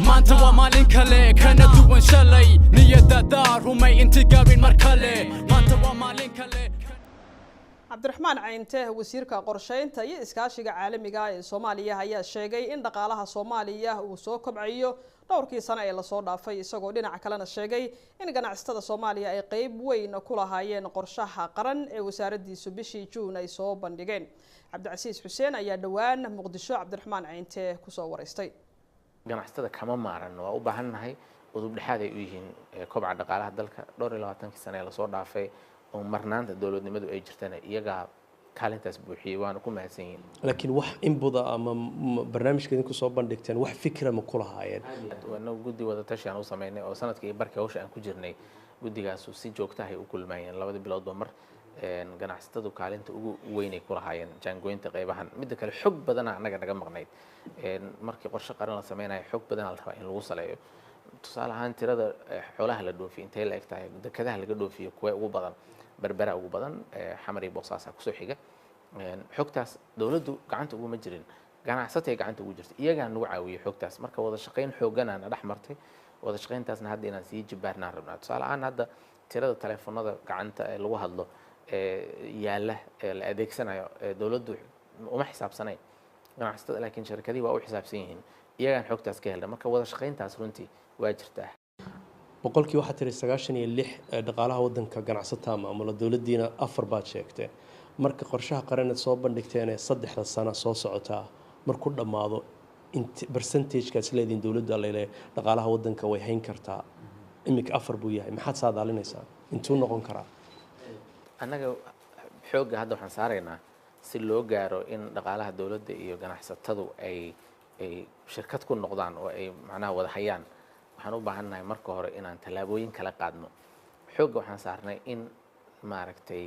maanta waa maalin kale kana duwan shalay niyada daar rumay inti gaarin mar kale maanta waa maalin kale cabdiraxmaan caynte wasiirka qorsheynta iyo iskaashiga caalamiga ee Soomaaliya ayaa sheegay in dhaqaalaha Soomaaliya uu soo kobcayo dhowrkii sano ee la soo dhaafay isagoo dhinaca kalena sheegay in ganacsatada Soomaaliya ay qayb weyn ku lahaayeen qorshaha qaran ee wasaaraddiisu bishii Juun ay soo bandhigeen Cabdicasiis Xuseen ayaa dhawaan Muqdisho Cabdiraxmaan Caynte ku soo wareystay ganacsatada kama maaran waa u baahannahay udub dhexaad ay u yihiin kobca dhaqaalaha dalka 22 sano ee la soo dhaafay oo marnaanta dawladnimadu ay jirtaan iyaga kaalintaas buuxiyay waana ku mahadsan yihiin laakiin wax inbuda ama barnaamijkeedin ku soo bandhigteen wax fikra ma ku lahaayeen wana guddi wada tashi aan u sameynay oo sanadkii barkii hawsha aan ku jirnay guddigaas si joogto ah ay u kulmayeen labada biloodba mar ganacsatadu kaalinta ugu weyn ay ku lahaayeen jaangoynta qaybahan mid kale xog badan anaga naga maqnayd markii qorshe qaran la sameynayo xog badan la rabaa in lagu saleeyo tusaale ahaan tirada xoolaha la dhoofiyo intee la eg tahay dekadaha laga dhoofiyo kuwa ugu badan berbera ugu badan xamar iyo boosaaska ku soo xiga xogtaas dawladdu gacanta ugu ma jirin ganacsatay gacanta ugu jirtay iyaga nagu caawiyay xogtaas marka wada shaqeyn xoogan aan dhex martay wada shaqeyntaasna hadda inaan sii jibaarnaan rabnaa tusaale ahaan hadda tirada telefoonada gacanta ee lagu hadlo yaala la adeegsanayo dawladdu uma xisaabsanayn ganacsatada laakiin shirkadii waa u xisaabsan yihiin iyagaan xogtaas ka helna marka wada shaqeyntaas runtii waa jirtaa boqolkii waxaa tiri 96 dhaqaalaha wadanka ganacsatada maamula dawladdiina 4 baad sheegtay marka qorshaha qaran ee soo bandhigteen ee 3 sano soo socota markuu dhamaado percentage-ka isleedin dawladdu alle dhaqaalaha wadanka way hayn kartaa imika 4 buu yahay maxaad saadaalinaysaa intuu noqon karaa annaga xooga hadda waxaan saaraynaa si loo gaaro in dhaqaalaha dawladda iyo ganacsatadu ay shirkad ku noqdaan oo ay macnaha wada hayaan waxaan u baahannahay marka hore inaan tallaabooyin kala qaadno xooga waxaan saarnay in maaragtay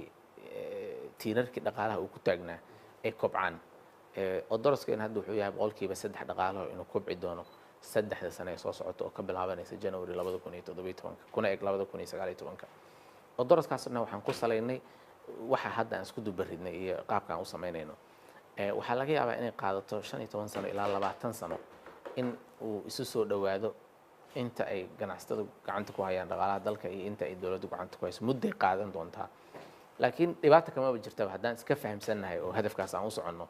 tiirarkii dhaqaalaha uu ku taagnaa ay kobcaan oo daraskeen hadda wuxuu yahay boqolkiiba 3 dhaqaalaha inuu kobci doono 3 sano ee soo socota oo ka bilaabanaysa January 2017 kuna eg 2019 oo daraskaasna waxaan ku saleynay waxa hadda aan isku dubaridnay iyo qaabka aan u sameynayno waxaa laga yaabaa inay qaadato 15 sano ilaa 20 sano in uu isu soo dhawaado inta ay ganacsatada gacanta ku hayaan dhaqaalaha dalka iyo inta ay dawladdu gacanta ku hayso muddo qaadan doontaa laakiin dhibaato kama jirto haddaan iska fahamsanahay oo hadafkaas aan u soconno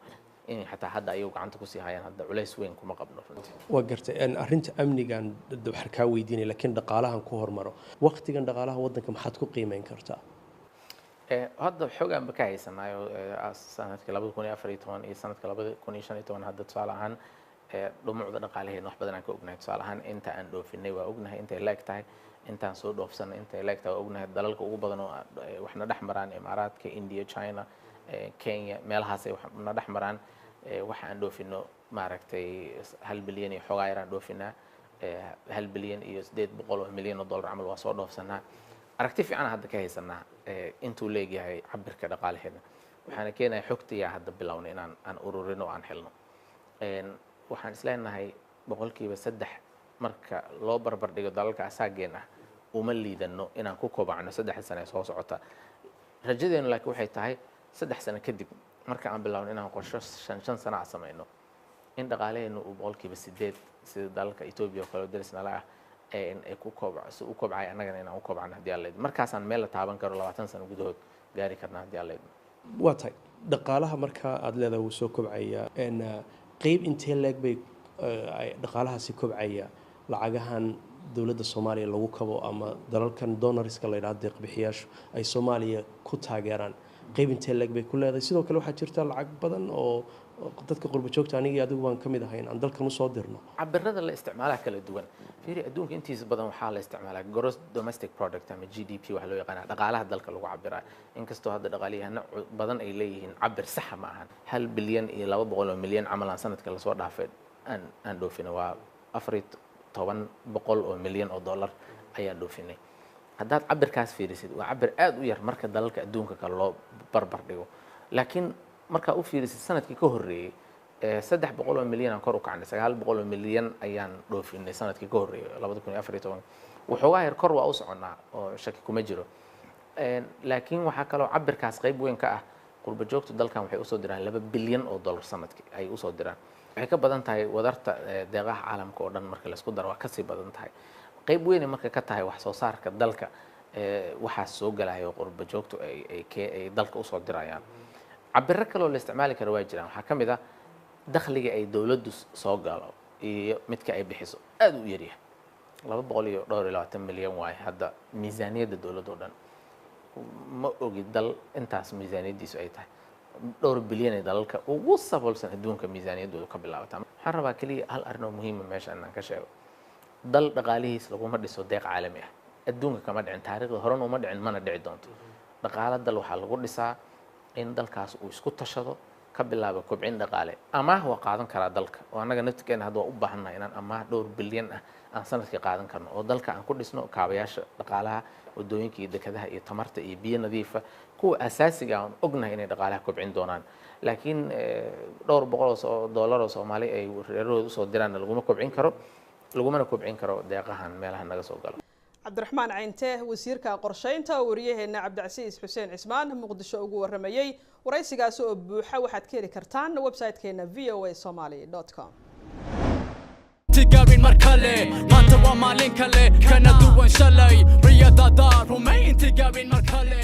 in xataa hadda ay gacanta ku sii hayaan hadda culays weyn kuma qabno runtii waa gartay in arrinta amnigan wax ka weydiinay laakiin dhaqaalahan ku hormaro waqtigan dhaqaalaha wadanka maxaad ku qiimeyn kartaa hadda xogaan ba ka haysanayo sanadkii 2014 iyo sanadkii 2015 hadda tusaale ahaan dhumucda dhaqaalaheena wax badan aan ka ognahay tusaale ahaan inta aan dhoofinay waa ognahay intay leeg tahay intaan soo dhoofsanay intay leeg tahay waa ognahay dalalka ugu badan oo waxna dhex maraan Imaaraadka India China Kenya meelahaas ay waxna dhex maraan waxa aan dhoofino maaragtay 1 bilyan iyo xogaa yaraan dhoofinaa 1 bilyan iyo 800 milyan oo dollar camal waa soo dhoofsanaa aragti fiican hadda ka haysanaa intuu leeyahay cabirka dhaqaalaheena waxaana keenayaa xogtiya hadda bilownay inaan aan ururino aan helno waxaan isleenahay boqolkiiba 3 marka loo barbar dhigo dalalka asaageen ah uma liidano inaan ku kobacno 3 sano soo socota rajadeenu laakiin waxay tahay 3 sano kadib marka aan bilowno inaan qorshe 5 sano sameeyno in dhaqaalaheenu uu boqolkiiba 8 sida dalalka Ethiopia kale darisna la ah ay ku kobcayso u kobcay annagana inaan u kobcano hadii aan leeyahay markaasaan meel la taaban karo 20 sano gudahood gaari karna hadii aan leeyahay waa tahay dhaqaalaha marka aad leedahay uu soo kobcaya qayb intee leeg bay dhaqaalahaasi kobcaya lacagahan dawladda Soomaaliya lagu kabo ama dalalkan donorska la yiraahdo deeq bixiyaashu ay Soomaaliya ku taageeraan qayb intee leeg bay ku leedahay sidoo kale waxaa jirta lacag badan oo dadka qurbo joogta aniga adigu waan kamid ahayn aan dalkan u soo dirno cabirada la isticmaalaha kala duwan fiiri adduunka intiisa badan waxaa la isticmaalaa gross domestic product ama GDP waxa loo yaqaan dhaqaalaha dalka lagu cabiraa inkastoo hadda dhaqaaliyahana badan ay leeyihiin cabir sax ma ahan 1 bilyan iyo 200 milyan camalan sanadka la soo dhaafay aan dhoofino waa 1400 milyan oo dollar ayaan dhoofinay haddaad cabirkaas fiirisid waa cabir aad u yar marka dalalka adduunka kale loo barbar dhigo laakiin marka u fiirisid sanadkii ka horeeyay 300 milyan aan kor u kacnay 900 milyan ayaan dhoofinay sanadkii ka horeeyay 2014 wuxuu yar kor waa u soconaa oo shaki kuma jiro laakiin waxa kale oo cabirkaas qayb weyn ka ah qurbo joogta dalkan waxay u soo diraan 2 bilyan oo dollar sanadkii ay u soo diraan waxay ka badan tahay wadarta deeqaha caalamka oo dhan marka la isku daro waa ka sii badan tahay qayb weyn marka ka tahay wax soo saarka dalka waxa soo galaya qurba joogto ay dalka u soo dirayaan cabirro kale oo la isticmaali karo waa jiraan waxaa ka mid ah dakhliga ay dawladdu soo galo iyo midka ay bixiso aad u yar yahay 220 milyan waay hadda miisaaniyadda dawladda oo dhan ma ogi dal intaas miisaaniyadiisu ay tahay dhowr bilyan ee dalalka ugu saboolsan adduunka miisaaniyaddoodu ka bilaabataa waxaan rabaa kaliya hal arrin oo muhiim ah meesha inaan ka sheego dal dhaqaalihiis laguma dhiso deeq caalami ah adduunka kama dhicin taariikhda horena uma dhicin mana dhici doonto dhaqaale dal waxaa lagu dhisaa in dalkaas uu isku tashado ka bilaabo kobcin dhaqaale amaah waa qaadan karaa dalka oo annaga naftigeena hadda waa u baahannahay inaan amaah dhowr bilyan ah aan sanadkii qaadan karno oo dalka aan ku dhisno kaabayaasha dhaqaalaha wadooyinka iyo dekedaha iyo tamarta iyo biyo nadiifa kuwa asaasiga aan ognahay inay dhaqaalaha kobcin doonaan laakiin dhowr boqol oo dollar oo Soomaali ay reerahooda soo diraan laguma kobcin karo deeqahan meelaha naga soo galo cabdiraxmaan cayinte wasiirka qorsheynta wariyaheena cabdicasiis xuseen cismaan muqdisho ugu waramayay waraysigaas oo buuxa waxaad ka heli kartaan website-keena voasomali.com intigaabin mar kale maanta waa maalin kale kana duwan shalay riyadada rumay intigaabin mar kale